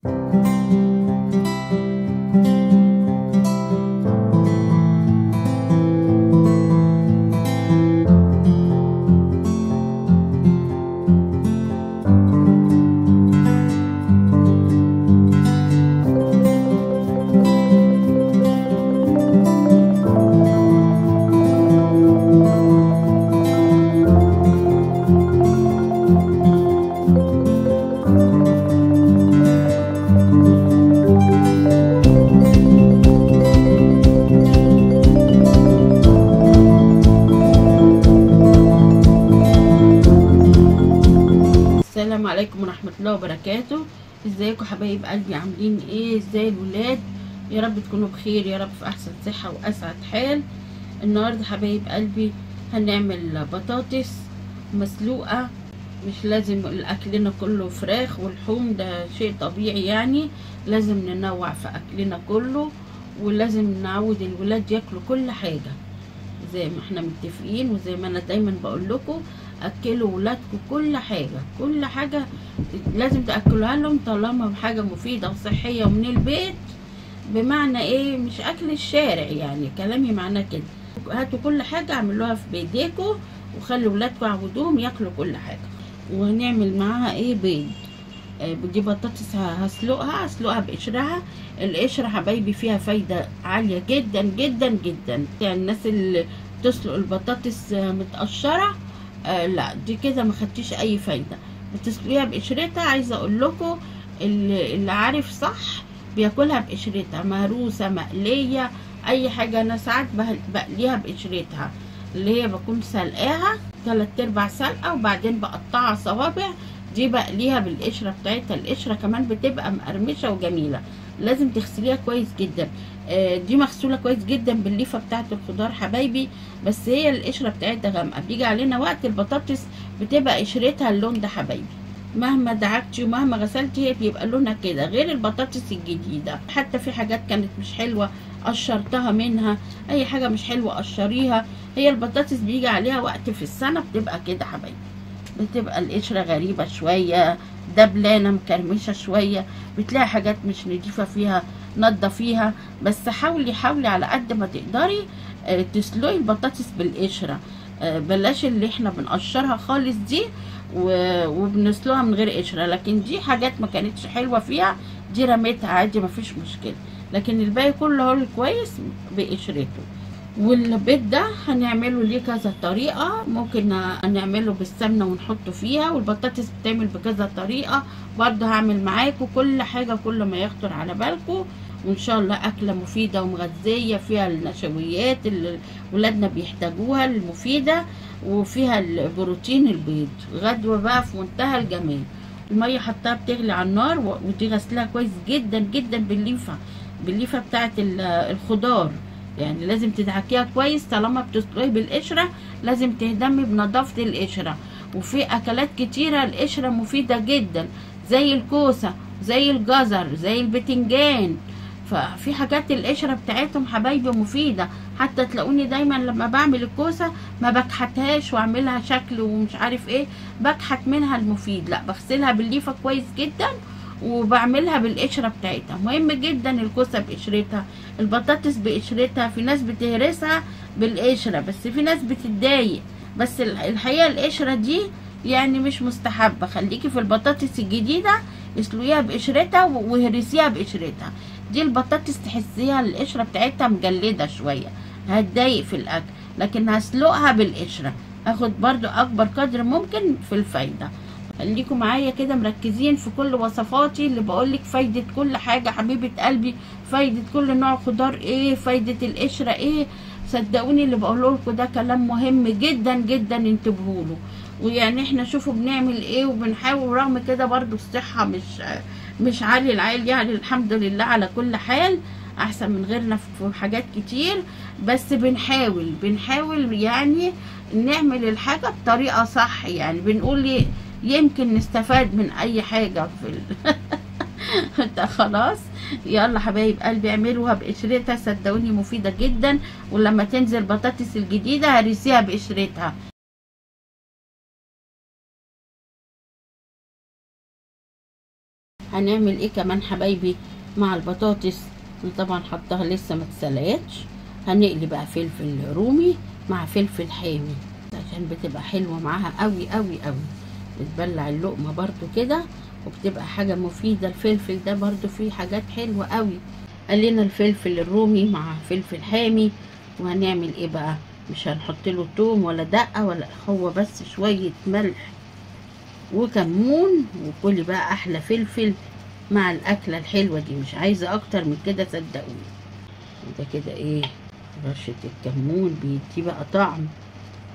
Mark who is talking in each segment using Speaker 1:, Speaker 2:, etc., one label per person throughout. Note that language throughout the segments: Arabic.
Speaker 1: السلام عليكم ورحمة الله وبركاته. ازيكم حبايب قلبي؟ عاملين ايه؟ ازاي الولاد؟ يا رب تكونوا بخير، يا رب في احسن صحة واسعد حال. النهاردة حبايب قلبي هنعمل بطاطس مسلوقة. مش لازم اكلنا كله فراخ ولحوم، ده شيء طبيعي يعني. لازم ننوع في اكلنا كله، ولازم نعود الولاد ياكلوا كل حاجة زي ما احنا متفقين. وزي ما انا دايما بقول لكم، اكلوا ولادكم كل حاجه لازم تاكلوها لهم طالما حاجه مفيده وصحيه ومن البيت. بمعنى ايه؟ مش اكل الشارع يعني، كلامي معناه كده. هاتوا كل حاجه اعملوها في بايديكم، وخلوا ولادكم عودوهم ياكلوا كل حاجه. وهنعمل معاها ايه؟ بيض. دي بطاطس هسلقها بقشرها. القشرة حبايبي فيها فايدة عالية جدا جدا جدا. يعني الناس اللي بتسلق البطاطس متقشرة، لا دي كده ما خدتيش اي فايدة. بتسلقيها بقشرتها. عايزة اقول لكم اللي عارف صح بياكلها بقشرتها، مهروسة مقلية اي حاجة. انا ساعات بقليها بقشرتها، اللي هي بكون سلقاها 3/4 سلقة وبعدين بقطعها صوابع. دي بقليها بالقشره بتاعتها. القشره كمان بتبقى مقرمشه وجميله. لازم تغسليها كويس جدا. دي مغسوله كويس جدا بالليفه بتاعت الخضار حبايبي، بس هي القشره بتاعتها غامقه. بيجي علينا وقت البطاطس بتبقى قشرتها اللون ده حبايبي. مهما دعكتي ومهما غسلتي هي بيبقى لونها كده، غير البطاطس الجديده. حتى في حاجات كانت مش حلوه قشرتها منها. اي حاجه مش حلوه قشريها. هي البطاطس بيجي عليها وقت في السنه بتبقى كده حبايبي، بتبقى القشرة غريبة شوية، دبلانة مكرمشة شوية، بتلاقي حاجات مش نضيفة فيها. نضفيها بس. حاولي على قد ما تقدري تسلقي البطاطس بالقشرة. بلاش اللي احنا بنقشرها خالص دي وبنسلقها من غير قشرة. لكن دي حاجات ما كانتش حلوة فيها، دي رميتها عادي مفيش مشكلة. لكن الباقي كله هو الكويس بقشرته. والبيض ده هنعمله ليه كذا طريقة. ممكن نعمله بالسمنة ونحطه فيها، والبطاطس بتعمل بكذا طريقة. برضه هعمل معاكم كل حاجة كل ما يخطر على بالكم. وان شاء الله اكلة مفيدة ومغذية، فيها النشويات اللي ولادنا بيحتاجوها المفيدة، وفيها البروتين. البيض غدوة بقى في منتهى الجمال. المية حطها بتغلي على النار، ودي غسلها كويس جدا جدا بالليفة بتاعت الخضار. يعني لازم تدعكيها كويس. طالما بتسلقيه بالقشره لازم تهتمي بنظافه القشره. وفي اكلات كتيره القشره مفيده جدا، زي الكوسه، زي الجزر، زي البتنجان. ففي حاجات القشره بتاعتهم حبايبي مفيده. حتى تلاقوني دايما لما بعمل الكوسه ما بكحتهاش واعملها شكل ومش عارف ايه، بكحت منها المفيد. لا، بغسلها بالليفه كويس جدا وبعملها بالقشره بتاعتها. مهم جدا الكوسه بقشرتها، البطاطس بقشرتها. في ناس بتهرسها بالقشره، بس في ناس بتتضايق. بس الحقيقه القشره دي يعني مش مستحبه. خليكي في البطاطس الجديده اسلقيها بقشرتها وهرسيها بقشرتها. دي البطاطس تحسيها القشره بتاعتها مجلده شويه، هتضايق في الاكل. لكن هسلقها بالقشره، هاخد برضو اكبر قدر ممكن في الفايده. خليكم معايا كده مركزين في كل وصفاتي اللي بقولك. فايدة كل حاجة حبيبة قلبي، فايدة كل نوع خضار ايه، فايدة القشرة ايه. صدقوني اللي بقوله لكم ده كلام مهم جدا جدا، انتبهوا له. ويعني احنا شوفوا بنعمل ايه وبنحاول. رغم كده برضو الصحة مش عالي العال يعني، الحمد لله على كل حال. احسن من غيرنا في حاجات كتير، بس بنحاول يعني نعمل الحاجة بطريقة صح. يعني بنقول يمكن نستفاد من اي حاجة ده خلاص. يلا حبايب قلبي اعملوها بقشرتها، صدقوني مفيدة جدا. ولما تنزل بطاطس الجديدة هرسيها بقشرتها. هنعمل ايه كمان حبايبي مع البطاطس؟ انا طبعا حطها لسه ما اتسلقتش. هنقلي بقى فلفل رومي مع فلفل حامي عشان بتبقى حلوه معاها قوي قوي قوي، بتبلع اللقمه برضو كده وبتبقى حاجه مفيده. الفلفل ده برضو فيه حاجات حلوه قوي. قلينا الفلفل الرومي مع فلفل حامي، وهنعمل ايه بقى؟ مش هنحط له توم ولا دقه ولا، هو بس شويه ملح وكمون، وكلي بقى احلى فلفل مع الاكله الحلوه دي. مش عايزه اكتر من كده صدقوني. ده كده ايه، رشه الكمون بيدي بقى طعم،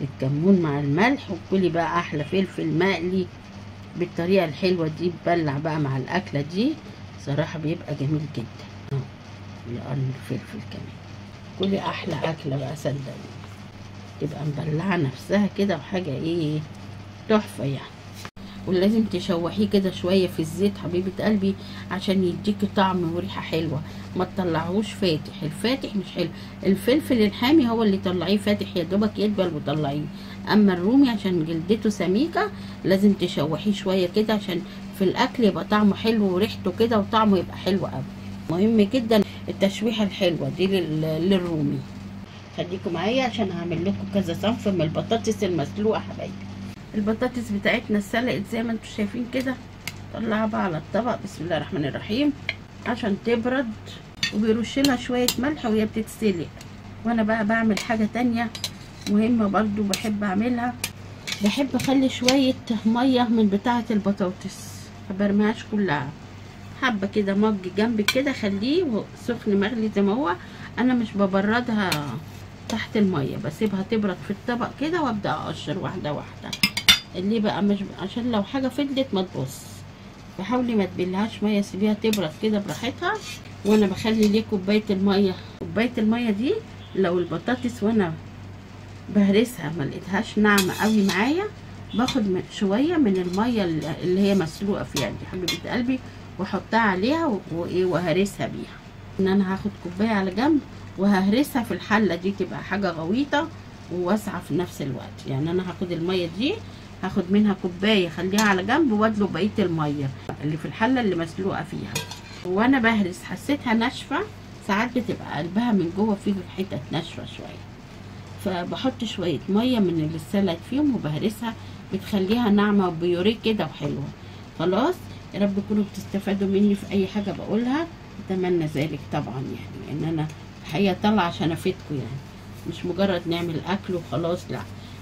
Speaker 1: الكمون مع الملح، وكلي بقى احلى فلفل مقلي بالطريقه الحلوه دي. ببلع بقى مع الاكله دي صراحه بيبقى جميل جدا. لان الفلفل كمان كلي احلى اكله بقى صدقوني، تبقى مبلعه نفسها كده وحاجه ايه تحفه يعني. ولازم تشوحيه كده شويه في الزيت حبيبه قلبي عشان يديكي طعم وريحه حلوه. ما تطلعهوش فاتح، الفاتح مش حلو. الفلفل الحامي هو اللي طلعيه فاتح يا دوبك يدبل وطلعيه، اما الرومي عشان جلدته سميكه لازم تشوحيه شويه كده عشان في الاكل يبقى طعمه حلو وريحته كده وطعمه يبقى حلو قوي. مهم جدا التشويحه الحلوه دي للرومي. خليكم معايا عشان هعمل لكم كذا صنف من البطاطس المسلوقه حبايبي. البطاطس بتاعتنا اتسلقت زي ما انتم شايفين كده. طلعها بقى على الطبق بسم الله الرحمن الرحيم عشان تبرد، وبيرش لها شويه ملح وهي بتتسلق. وانا بقى بعمل حاجه تانية مهمه برضو بحب اعملها، بحب اخلي شويه ميه من بتاعه البطاطس، ما برميهاش كلها، حبه كده مج جنبك كده خليه سخن مغلي زي ما هو. انا مش ببردها تحت الميه، بسيبها تبرد في الطبق كده وابدا اقشر واحده واحده. اللي بقى مش عشان لو حاجه فضلت ما تبص، فحاولي ما تبلهاش ميه، سيبيها تبرد كده براحتها. وانا بخلي ليه كوبايه الميه. كوبايه الميه دي لو البطاطس وانا بهرسها ما لقيتهاش ناعمه قوي معايا، باخد شويه من الميه اللي هي مسلوقه فيها دي حبيبه قلبي واحطها عليها وهرسها بيها. ان انا هاخد كوبايه على جنب وههرسها في الحله دي، تبقى حاجه غويطه وواسعه في نفس الوقت. يعني انا هاخد الميه دي هاخد منها كوبايه اخليها على جنب وادلق بقيه الميه اللي في الحله اللي مسلوقه فيها. وانا بهرس حسيتها ناشفه، ساعات بتبقى قلبها من جوه فيه حتت ناشفه شويه، فبحط شويه ميه من اللي اتسلقت فيهم وبهرسها، بتخليها ناعمه وبيوريك كده وحلوه. خلاص يا رب تكونوا بتستفادوا مني في اي حاجه بقولها، اتمنى ذلك طبعا. يعني ان انا الحقيقه طالعه عشان افيدكم، يعني مش مجرد نعمل اكل وخلاص،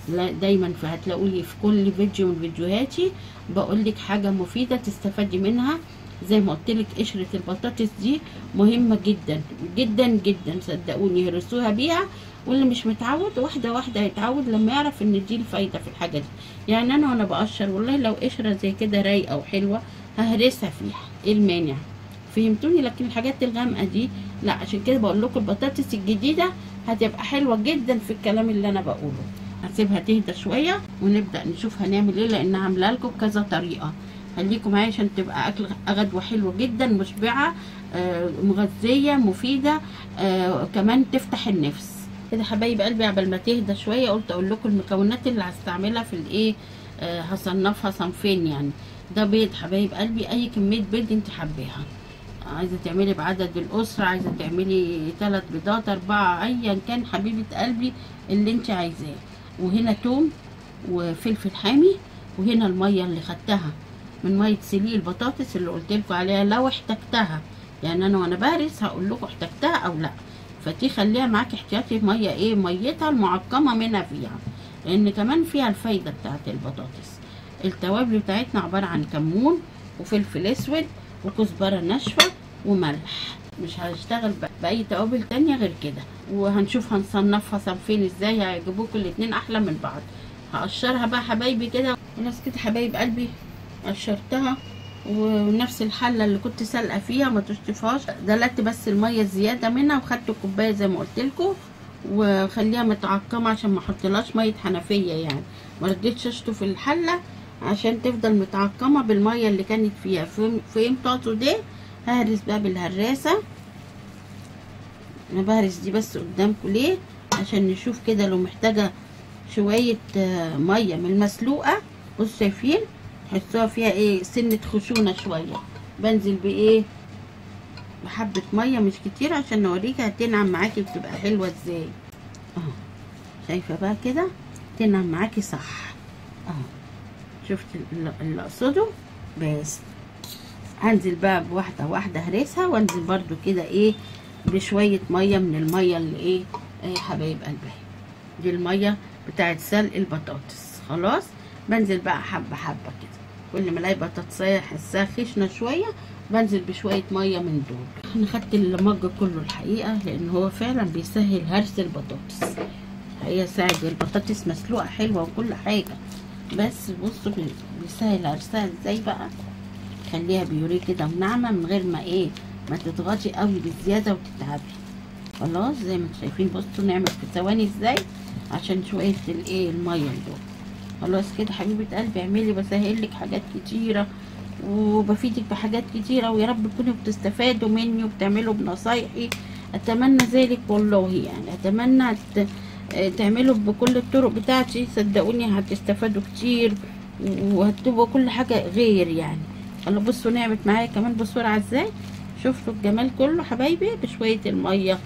Speaker 1: لا دايما هتلاقوني في كل فيديو من فيديوهاتي بقول لك حاجه مفيده تستفادي منها. زي ما قلت لك قشره البطاطس دي مهمه جدا جدا جدا صدقوني، هرسوها بيها. واللي مش متعود واحده واحده هيتعود لما يعرف ان دي الفايده في الحاجه دي. يعني انا وانا بقشر والله لو قشره زي كده رايقه وحلوه ههرسها فيها، ايه المانع؟ فهمتوني؟ لكن الحاجات الغامقه دي لا. عشان كده بقول لكم البطاطس الجديده هتبقى حلوه جدا في الكلام اللي انا بقوله. هسيبها تهدى شويه ونبدا نشوف هنعمل ايه، لان عامله لكم كذا طريقه. خليكم معايا عشان تبقى اكل غدوه حلوه جدا مشبعه، مغذيه مفيده، كمان تفتح النفس كده حبايب قلبي. قبل ما تهدى شويه قلت اقول لكم المكونات اللي هستعملها في الايه. هصنفها صنفين يعني. ده بيض حبايب قلبي، اي كميه بيض انت حباها، عايزه تعملي بعدد الاسره، عايزه تعملي 3 بيضات 4 ايا كان حبيبه قلبي اللي انت عايزاه. وهنا توم وفلفل حامي، وهنا الميه اللي خدتها من ميه سليق البطاطس اللي قلت لكم عليها لو احتجتها. يعني انا وانا بهرس هقول لكم احتجتها او لا، فتي خليها معاكي احتياطي ميه ايه، ميتها المعقمه منها فيها، لان كمان فيها الفايده بتاعت البطاطس. التوابل بتاعتنا عباره عن كمون وفلفل اسود وكزبره ناشفه وملح. مش هنشتغل باي توابل تانية غير كده. وهنشوف هنصنفها صنفين ازاي هيعجبوكم الاتنين احلى من بعض. هقشرها بقى حبايبي كده. خلاص كده حبايب قلبي قشرتها، ونفس الحله اللي كنت سالقه فيها ما تشطفهاش، دلقت بس الميه الزياده منها وخدت كوبايه زي ما قلت لكم، وخليها متعقمه عشان ما احطلهاش ميه حنفيه. يعني ما رضيتش اشطف الحله عشان تفضل متعقمه بالميه اللي كانت فيها. فهمتوا ده؟ ههرس بقى بالهراسه. انا بهرس دي بس قدامكم ليه؟ عشان نشوف كده لو محتاجه شويه ميه من المسلوقه. بصوا شايفين تحسوها فيها ايه، سنه خشونه شويه، بنزل بايه، بحبه ميه مش كتير عشان نوريك هتنعم معاكي بتبقى حلوه ازاي اهو. شايفه بقى كده تنعم معاكي صح اهو. شفت اللي اقصده؟ بس هنزل بقى بواحده واحده هرسها، وانزل برده كده ايه بشويه ميه من الميه اللي ايه يا حبايب قلبي، دي الميه بتاعت سلق البطاطس. خلاص بنزل بقى حبه حبه كده، كل ما الاقي بطاطسايه احسها خشنه شويه بنزل بشويه ميه من دول. انا خدت المج كله الحقيقه لان هو فعلا بيسهل هرس البطاطس. هي ساعد البطاطس مسلوقه حلوه وكل حاجه، بس بصوا بيسهل هرسها ازاي بقى. خليها بيوريه كده وناعمه من غير ما ايه ما تضغطي قوي بزياده وتتعبي. خلاص زي ما انتم شايفين بصوا نعمل في ثواني ازاي عشان شويه الايه الميه دول. خلاص كده حبيبه قلبي اعملي، بسهل لك حاجات كتيره وبفيدك بحاجات كتيره، ويا رب تكونوا بتستفادوا مني وبتعملوا بنصايحي. اتمنى ذلك والله، يعني اتمنى تعملوا بكل الطرق بتاعتي، صدقوني هتستفادوا كتير وهتبقوا كل حاجه غير يعني. الله بصوا نعمت معايا كمان بسرعه ازاي، شفتوا الجمال كله حبايبي بشويه الميه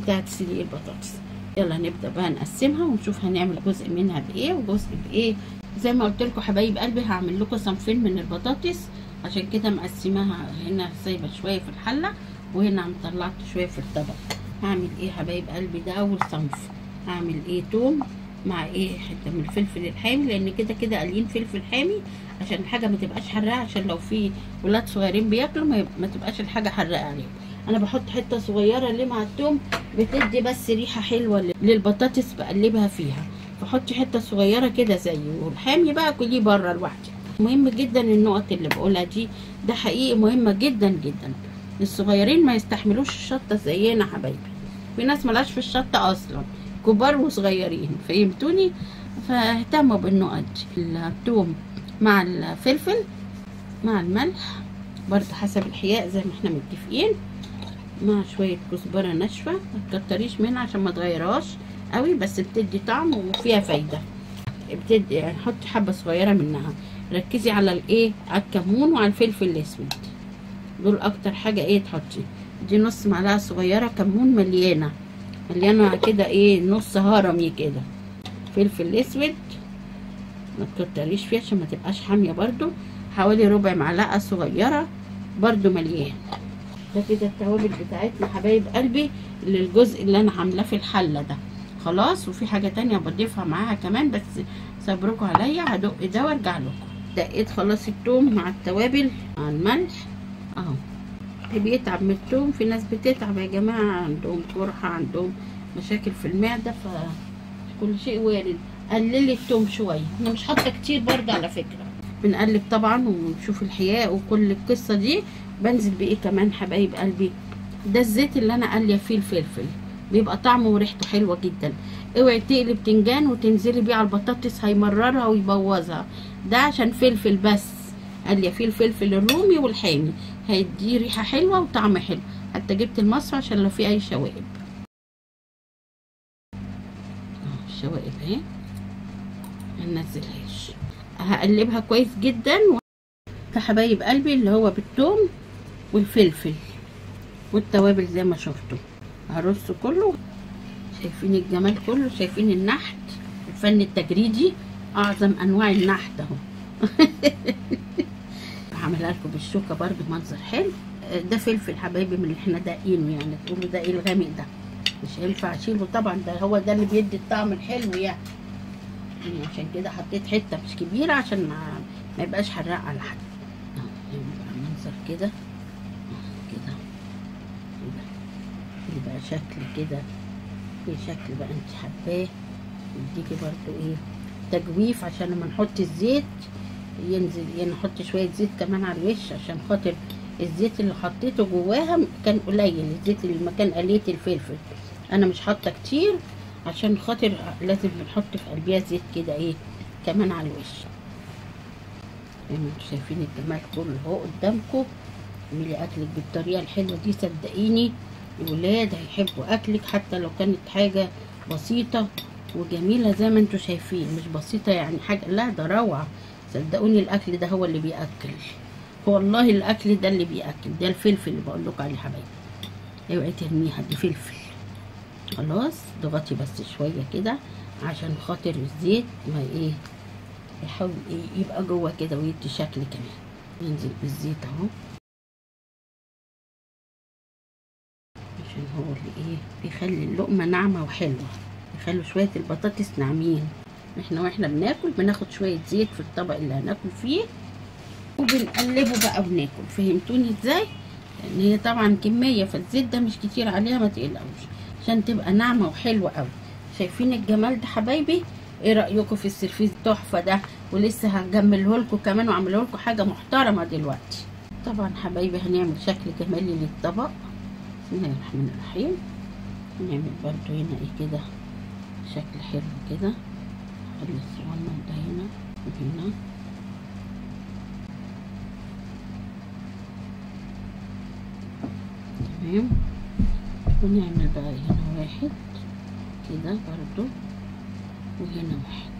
Speaker 1: بتاعت سلق البطاطس. يلا نبدا بقى نقسمها ونشوف هنعمل جزء منها بايه وجزء بايه. زي ما قلت لكم حبايب قلبي هعمل لكم صنفين من البطاطس، عشان كده مقسماها، هنا سايبه شويه في الحله وهنا طلعت شويه في الطبق. هعمل ايه حبايب قلبي؟ ده اول صنف هعمل ايه توم مع ايه حته من الفلفل الحامي، لان كده كده قالين فلفل حامي عشان الحاجه ما تبقاش حراقه، عشان لو في ولاد صغيرين بياكلوا ما تبقاش الحاجه حراقه عليهم. انا بحط حته صغيره اللي مع التوم بتدي بس ريحه حلوه للبطاطس بقلبها فيها، فحطي حته صغيره كده زيه، والحامي بقى كليه بره لوحده. مهم جدا النقط اللي بقولها دي، ده حقيقي مهمه جدا جدا. الصغيرين ما يستحملوش الشطه زينا حبايبي، في ناس ملاش في الشطه اصلا، كبار وصغيرين، فهمتوني؟ فاهتموا بالنقط دي. الثوم مع الفلفل مع الملح برضه حسب الحياء زي ما احنا متفقين، مع شويه كزبره ناشفه ما تكتريش منها عشان ما تغيرهاش قوي، بس بتدي طعم وفيها فايده. بتدي يعني حطي حبه صغيره منها. ركزي على الايه، على الكمون وعلى الفلفل الاسود، دول اكتر حاجه ايه تحطي. دي نص معلقه صغيره كمون مليانه كده ايه نص هرمي كده. فلفل اسود ما تكتريش فيه عشان ما تبقاش حاميه برضو، حوالي ربع معلقه صغيره برضو مليان. ده كده التوابل بتاعتنا حبايب قلبي للجزء اللي انا عاملاه في الحله ده. خلاص وفي حاجه تانية بضيفها معاها كمان، بس صبركم عليا هدق ده وارجع لكم. دقيت خلاص التوم مع التوابل مع الملح اهو. بيتعب من التوم، في ناس بتتعب يا جماعه، عندهم قرحه، عندهم مشاكل في المعده، فكل شيء وارد. قللي التوم شويه، انا مش حاطه كتير برضه على فكره. بنقلب طبعا ونشوف الحياء وكل القصه دي. بنزل بايه كمان حبايب قلبي؟ ده الزيت اللي انا قاليه فيه الفلفل، بيبقى طعمه وريحته حلوه جدا. اوعي تقلي بتنجان وتنزلي بيه على البطاطس، هيمررها ويبوظها. ده عشان فلفل بس، قاليه فيه الفلفل الرومي والحامي، هيديه ريحه حلوه وطعم حلو. حتى جبت المصفى عشان لو في اي شوائب. الشوائب اهي منزلهاش. هقلبها كويس جدا حبايب قلبي اللي هو بالثوم والفلفل والتوابل زي ما شفتوا. هرصه كله. شايفين الجمال كله؟ شايفين النحت، الفن التجريدي، اعظم انواع النحت اهو. هعملها لكم بالشوكه برضو منظر حلو. ده فلفل حبايبي من اللي احنا داقينه، يعني تقولوا ده ايه الغامق ده، مش هينفع اشيله طبعا، ده هو ده اللي بيدي الطعم الحلو يعني عشان كده حطيت حته مش كبيره عشان ما يبقاش حراق على حد. منظر كده كده يبقى شكل كده، في شكل بقى انت حباه. يديكي برضو ايه تجويف عشان لما نحط الزيت ينزل، يعني نحط شويه زيت كمان على الوش عشان خاطر الزيت اللي حطيته جواها كان قليل، الزيت اللي مكان قليت الفلفل انا مش حاطه كتير عشان خاطر لازم بنحط في قلبيها زيت كده ايه كمان على الوش. زي ما انتوا شايفين الجمال كله اهو قدامكم. اعملي اكلك بالطريقه الحلوه دي، صدقيني الولاد هيحبوا اكلك حتى لو كانت حاجه بسيطه وجميله زي ما انتوا شايفين. مش بسيطه يعني حاجه، لا ده روعه، صدقوني الاكل ده هو اللي بياكل. والله الاكل ده اللي بياكل، ده الفلفل اللي بقول لكم عليه حبايبي. اوعي ترميها، دي فلفل. خلاص ضغطي بس شويه كده عشان خاطر الزيت ما ايه يحاول ايه يبقى جوه كده ويدي شكل كمان. ننزل بالزيت اهو عشان هو اللي ايه بيخلي اللقمه ناعمه وحلوه، بيخلوا شويه البطاطس ناعمين. واحنا بناكل بناخد شويه زيت في الطبق اللي هناكل فيه وبنقلبه بقى وناكل. فهمتوني ازاي؟ لان هي طبعا كميه، فالزيت ده مش كتير عليها، ما تقلقوش عشان تبقى ناعمه وحلوه قوي. شايفين الجمال ده حبايبي؟ ايه رايكم في السرفيس التحفه ده؟ ولسه هجمله لكم كمان واعمله لكم حاجه محترمه دلوقتي. طبعا حبايبي هنعمل شكل جمالي للطبق. بسم الله الرحمن الرحيم. هنعمل برضو هنا ايه كده شكل حلو كده. خلي الصغنن ده هنا وهنا. تمام. ونعمل بقى هنا واحد كده برضو وهنا واحد.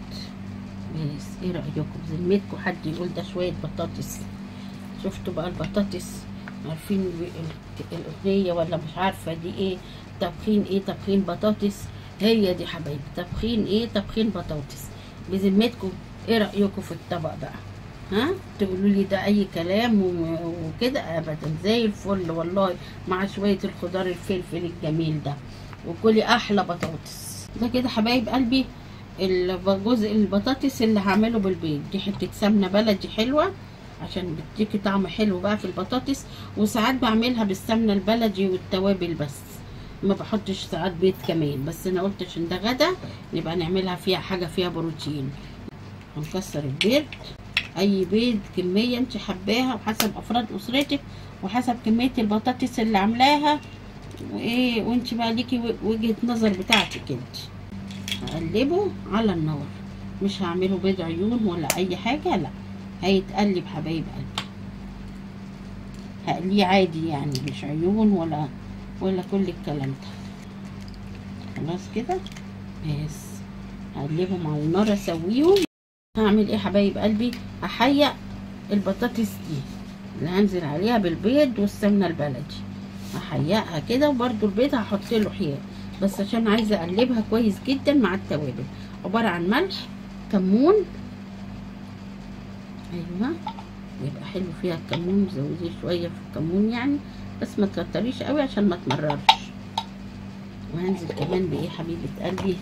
Speaker 1: بس ايه رأيكم بذمتكم حد يقول ده شوية بطاطس؟ شفتوا بقى البطاطس؟ عارفين الأغنية ولا مش عارفة دي ايه؟ طبخين ايه؟ طبخين بطاطس. هي دي حبايبي طبخين ايه؟ طبخين بطاطس. بذمتكم ايه رأيكم في الطبق بقى؟ ها تقولوا لي ده اي كلام وكده؟ ابدا، زي الفل والله، مع شويه الخضار الفلفل الجميل ده، وكلي احلى بطاطس. ده كده حبايب قلبي الجزء البطاطس اللي هعمله بالبيض. دي حته سمنه بلدي حلوه عشان بتديكي طعم حلو بقى في البطاطس. وساعات بعملها بالسمنه البلدي والتوابل بس، ما بحطش ساعات بيض كمان. بس انا قلت عشان ده غدا نبقى نعملها فيها حاجه فيها بروتين. هنكسر البيض، اي بيض كميه انت حباها وحسب افراد اسرتك وحسب كميه البطاطس اللي عاملاها وايه، وانت بقى ليكي وجهه نظر بتاعتك انت. هقلبه على النار، مش هعمله بيض عيون ولا اي حاجه، لا هيتقلب حبايب قلبي. هقليه عادي يعني، مش عيون ولا كل الكلام ده. خلاص كده بس هقلبهم على النار اسويهم. هعمل ايه حبايب قلبي؟ هحيق البطاطس دي اللي هنزل عليها بالبيض والسمنه البلدي. هحيقها كده، وبرده البيض هحط له حياء بس عشان عايزه اقلبها كويس جدا مع التوابل. عباره عن ملح، كمون، ايوه يبقى حلو فيها الكمون، زودي شويه في الكمون يعني بس ما تكتريش قوي عشان ما تمررش. وهنزل كمان بايه حبيبه قلبي؟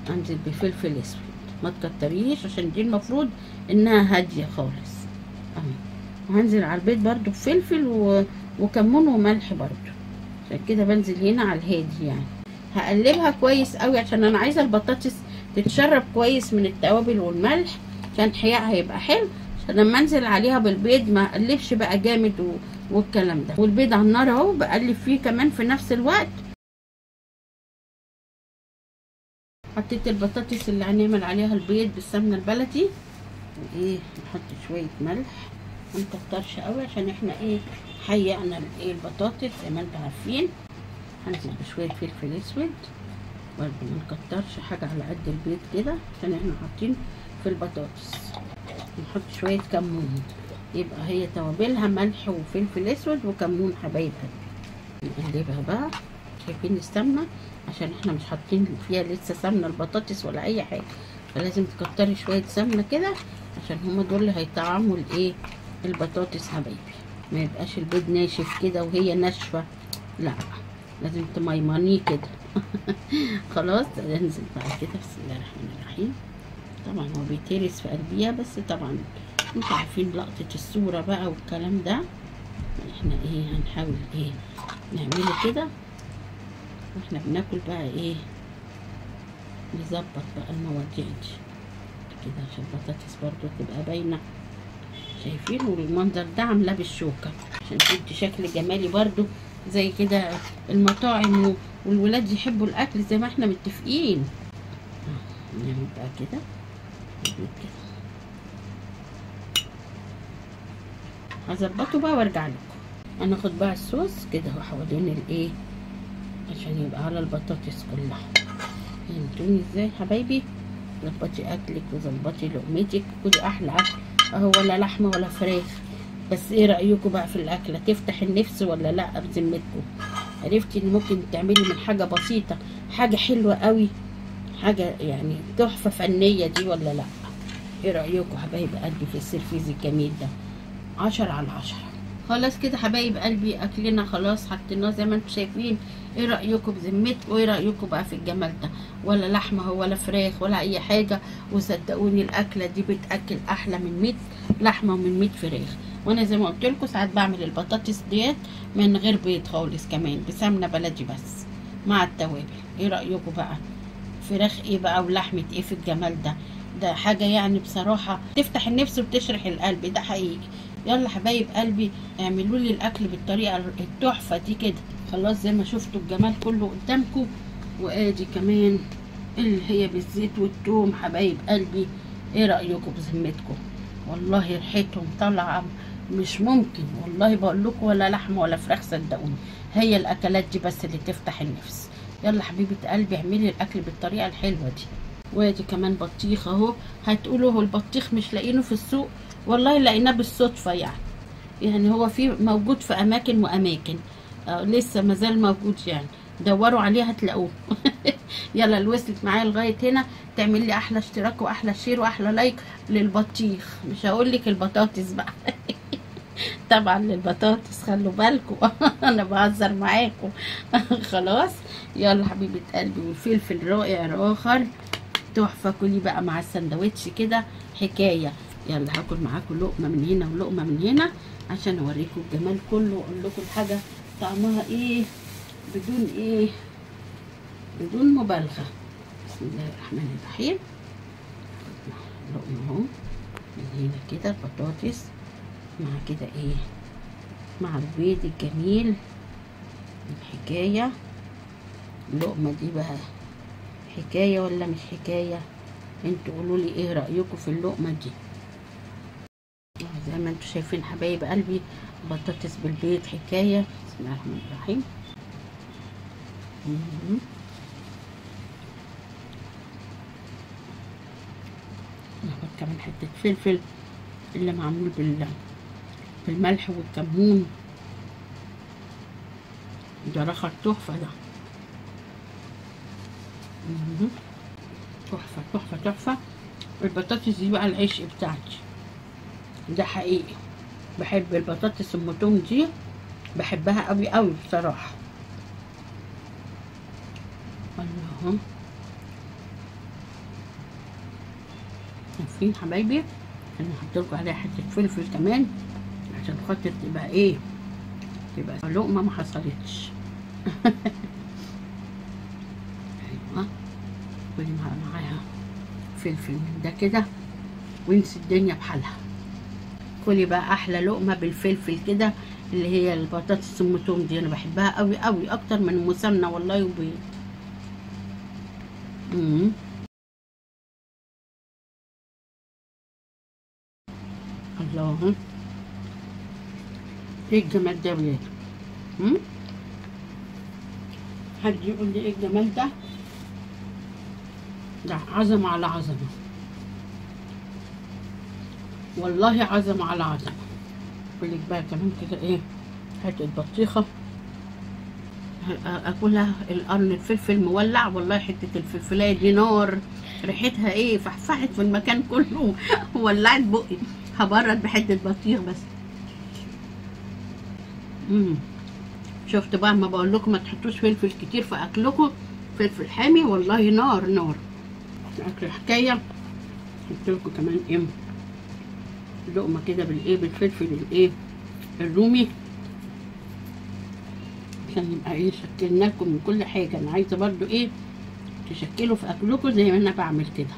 Speaker 1: هنزل بفلفل اسود، ما تكتريش عشان دي المفروض انها هاديه خالص اهو. وهنزل على البيض برده بفلفل وكمون وملح برده، عشان كده بنزل هنا على الهادي يعني. هقلبها كويس قوي عشان انا عايزه البطاطس تتشرب كويس من التوابل والملح عشان حياها هيبقى حلو. عشان لما انزل عليها بالبيض ما اقلبش بقى جامد والكلام ده. والبيض على النار اهو بقلب فيه كمان في نفس الوقت. حطيت البطاطس اللي هنعمل عليها البيض بالسمنه البلدي، وايه نحط شويه ملح، ما نكترش قوي عشان احنا ايه حيقنا الايه البطاطس زي ما انتم عارفين. هنزل بشويه فلفل اسود برضه، ما نكترش حاجه على قد البيض كده عشان احنا حاطين في البطاطس. نحط شويه كمون، يبقى هي توابلها ملح وفلفل اسود وكمون حبايب قلبي. نقلبها بقى. شايفين السمنه؟ عشان احنا مش حاطين فيها لسه سمنه البطاطس ولا اي حاجه، فلازم تكتري شويه سمنه كده عشان هما دول اللي هيطعموا الايه البطاطس حبايبي. ما يبقاش البيض ناشف كده وهي ناشفه، لا لازم تميمانيه كده. خلاص ننزل بقى كده. بسم الله الرحمن الرحيم. طبعا هو بيتهرس في قلبيها بس طبعا انتوا عارفين لقطه الصوره بقى والكلام ده. احنا ايه هنحاول ايه نعمله كده واحنا بناكل بقى ايه، نظبط بقى المواضيع دي كده عشان البطاطس برضو تبقى باينه. شايفين؟ والمنظر ده عاملاه بالشوكه عشان تدي شكل جمالي برضو زي كده المطاعم والولاد يحبوا الاكل زي ما احنا متفقين. نعمل بقى كده هظبطه بقى وارجع لكم. هناخد بقى الصوص كده حوالين الايه عشان يبقى على البطاطس كلها. فهمتوني ازاي حبايبي؟ ظبطي اكلك وظبطي لقمتك، كلي احلى اكل اهو، ولا لحمه ولا فراخ. بس ايه رايكم بقى في الاكله؟ تفتح النفس ولا لا بذمتكم؟ عرفتي ان ممكن تعملي من حاجه بسيطه حاجه حلوه قوي، حاجه يعني تحفه فنيه دي ولا لا؟ ايه رايكم حبايب قلبي في السرفيز الجميل ده؟ 10/10. خلاص كده حبايب قلبي اكلنا خلاص حطيناه زي ما انتم شايفين. ايه رايكم بذمتكم؟ ايه رايكم بقى في الجمال ده؟ ولا لحمه ولا فراخ ولا اي حاجه، وصدقوني الاكله دي بتاكل احلى من 100 لحمه ومن 100 فراخ. وانا زي ما قلت لكم ساعات بعمل البطاطس ديت من غير بيض خالص، كمان بسمنه بلدي بس مع التوابل. ايه رايكم بقى؟ فراخ ايه بقى ولحمه ايه في الجمال ده؟ ده حاجه يعني بصراحه تفتح النفس وبتشرح القلب، ده حقيقي. يلا حبايب قلبي اعملوا لي الاكل بالطريقه التحفه دي كده. خلاص زي ما شفتوا الجمال كله قدامكم. وادي كمان اللي هي بالزيت والثوم حبايب قلبي. ايه رايكم بذمتكم؟ والله ريحتهم طالعه مش ممكن، والله بقول لكم ولا لحمه ولا فراخ صدقوني. هي الاكلات دي بس اللي تفتح النفس. يلا حبيبه قلبي اعملي الاكل بالطريقه الحلوه دي. وادي كمان بطيخ اهو. هتقولوا هو البطيخ مش لاقينه في السوق؟ والله لقيناه بالصدفه يعني هو في موجود في اماكن واماكن. لسه مازال موجود يعني، دوروا عليه هتلاقوه. يلا اللي وصلت معايا لغايه هنا تعمل لي احلى اشتراك واحلى شير واحلى لايك للبطيخ، مش هقول لك البطاطس بقى. طبعا للبطاطس خلوا بالكم. انا بهزر معاكم. خلاص يلا حبيبه قلبي. والفلفل رائع اخر تحفه. كلي بقى مع السندوتش كده حكايه. يلا هاكل معاكم لقمه من هنا ولقمه من هنا عشان اوريكم الجمال كله واقول لكم الحاجه طعمها ايه بدون مبالغه. بسم الله الرحمن الرحيم. لقمه اهو من هنا كده بطاطس مع كده ايه، مع البيض الجميل. الحكايه اللقمه دي بقى حكايه ولا مش حكايه؟ انتوا قولوا لي ايه رايكم في اللقمه دي. زي ما انتوا شايفين حبايب قلبي بطاطس بالبيض حكايه. بسم الله الرحمن الرحيم. ناخد كمان حته فلفل اللي معمول بالملح والكمون. ده رخر تحفه ده. تحفه تحفه تحفه. البطاطس دي بقى العشق بتاعتي، ده حقيقي. بحب البطاطس ام توم دي، بحبها قوي قوي بصراحه. الله. عارفين حبايبي انا هحط لكم عليها حته فلفل كمان عشان خاطر تبقى ايه، تبقى لقمه ما حصلتش. ايوه كلي معاها فلفل من ده كده وانسي الدنيا بحالها. كلي بقى احلى لقمه بالفلفل كده اللي هي البطاطس ام توم دي. انا بحبها قوي قوي اكتر من المسمنه والله وبيض. الله ايه الجمال ده يا ولاد؟ حد يقول لي ايه الجمال ده؟ ده عظمه على عظمه، والله عظمه على عظمه. اقول لك بقى كمان كده ايه، حته بطيخه اكلها القرن الفلفل مولع. والله حته الفلفلايه دي نار، ريحتها ايه فحفحت في المكان كله. ولعت بقي. هبرد بحته بطيخ بس. شفت بقى ما بقول لكم ما تحطوش فلفل كتير في اكلكم، فلفل حامي والله نار نار. اكل حكايه. حط لكم كمان ايه لقمه كده بالايه بالفلفل الايه الرومي عشان يبقى ايه شكلنا لكم من كل حاجه. انا عايزه برضو ايه تشكلوا في اكلكم زي ما انا بعمل كده.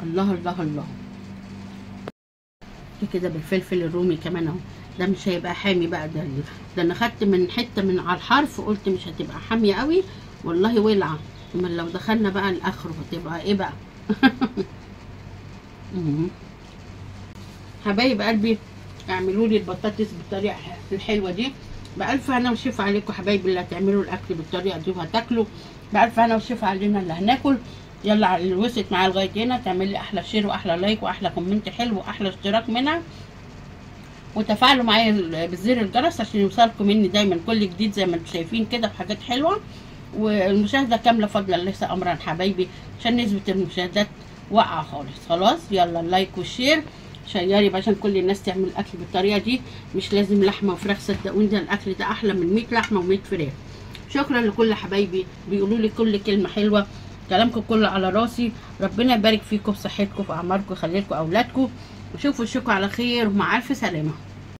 Speaker 1: الله الله الله. كده بالفلفل الرومي كمان اهو. ده مش هيبقى حامي بقى، ده انا خدت من حته من على الحرف قلت مش هتبقى حاميه قوي والله ولعه. اما لو دخلنا بقى الاخر هتبقى ايه بقى. حبايب قلبي اعملوا لي البطاطس بالطريقه الحلوه دي. بألف هنا وشفا عليكم حبايبي اللي هتعملوا الاكل بالطريقه دي وهتاكلوا. بألف هنا وشفا علينا اللي هناكل. يلا اللي وصلت معايا لغايه هنا تعمل لي احلى شير واحلى لايك واحلى كومنت حلو واحلى اشتراك منها، وتفاعلوا معايا بزر الجرس عشان يوصلكم مني دايما كل جديد زي ما انتم شايفين كده بحاجات حلوه. والمشاهده كامله فضلا ليس امرا حبايبي، عشان نسبه المشاهدات واقعه خالص. خلاص يلا اللايك والشير شيري عشان كل الناس تعمل الاكل بالطريقه دي. مش لازم لحمه وفراخ، صدقوني ده الاكل ده احلى من 100 لحمه و100 فراخ. شكرا لكل حبايبي بيقولوا لي كل كلمه حلوه، كلامكم كله على راسي. ربنا يبارك فيكم في صحتكم في اعماركم ويخلي لكم اولادكم، وشوفوا وشكوا على خير ومع الف سلامه.